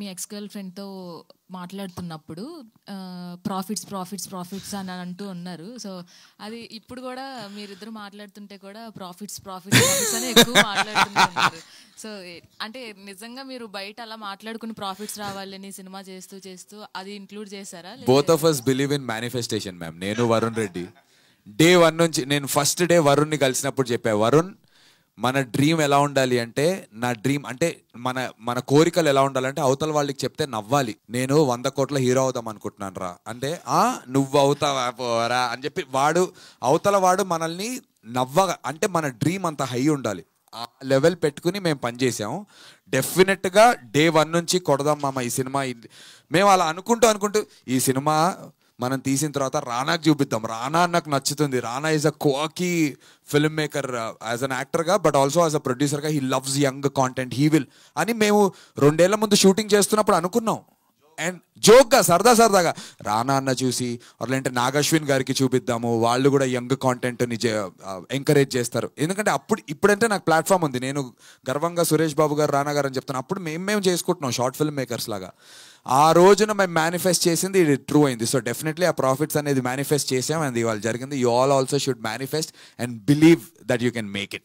మీ ex girl ఫ్రెండ్తో మాట్లాడుతున్నప్పుడు profits అని అంటూ ఉన్నారు. సో అది ఇప్పుడు కూడా మీరిద్దరు మాట్లాడుతుంటే కూడా ప్రాఫిట్స్ అని ఎక్కువ మాట్లాడుతున్నారు. సో అంటే నిజంగా మీరు బయట అలా మాట్లాడుకుని ప్రాఫిట్స్ రావాలని సినిమా చేస్తూ అది ఇంక్లూడ్ చేశారా? Both of us believe in manifestation ma'am. నేను వరుణ్ రెడ్డి డే 1 నుంచి, నేను ఫస్ట్ డే వరుణ్ని కలిసినప్పుడు చెప్పా, వరుణ్ మన డ్రీమ్ ఎలా ఉండాలి అంటే, నా డ్రీమ్ అంటే మన కోరికలు ఎలా ఉండాలంటే అవతల వాళ్ళకి చెప్తే నవ్వాలి. నేను 100 కోట్ల హీరో అవుదాం అనుకుంటున్నాను రా అంటే, నువ్వు అవుతావా పోరా అని చెప్పి అవతల వాడు మనల్ని నవ్వగా, అంటే మన డ్రీమ్ అంత హై ఉండాలి. ఆ లెవెల్ పెట్టుకుని మేము పనిచేసాము. డెఫినెట్గా డే 1 నుంచి కొడదాం మామ ఈ సినిమా. మేము అలా అనుకుంటూ ఈ సినిమా మనం తీసిన తర్వాత రానాకు చూపిద్దాం, రానా నాకు నచ్చుతుంది, రానా ఈజ్ అ క్వాకీ ఫిల్మ్ మేకర్ యాజ్ అన్ యాక్టర్గా, బట్ ఆల్సో యాజ్ అ ప్రొడ్యూసర్గా he loves young content, he will అని మేము 2 ఏళ్ల ముందు షూటింగ్ చేస్తున్నప్పుడు అనుకున్నాం. అండ్ జోక్గా సరదాగా రానా అన్న చూసి లేదంటే నాగశ్విన్ గారికి చూపిద్దాము, వాళ్ళు కూడా యంగ్ కాంటెంట్ని ఎంకరేజ్ చేస్తారు. ఎందుకంటే ఇప్పుడంటే నాకు ప్లాట్ఫామ్ ఉంది, నేను గర్వంగా సురేష్ బాబు గారు, రానా గారు అని చెప్తాను. అప్పుడు మేము చేసుకుంటున్నాం షార్ట్ ఫిల్మ్ మేకర్స్ లాగా. ఆ రోజున మేము మేనిఫెస్ట్ చేసింది ఇది ట్రూ అయింది. సో డెఫినెట్లీ ఆ ప్రాఫిట్స్ అనేది మేనిఫెస్ట్ చేసాం, అండ్ ఇవాళ జరిగింది. You all also should manifest and believe that you can make it.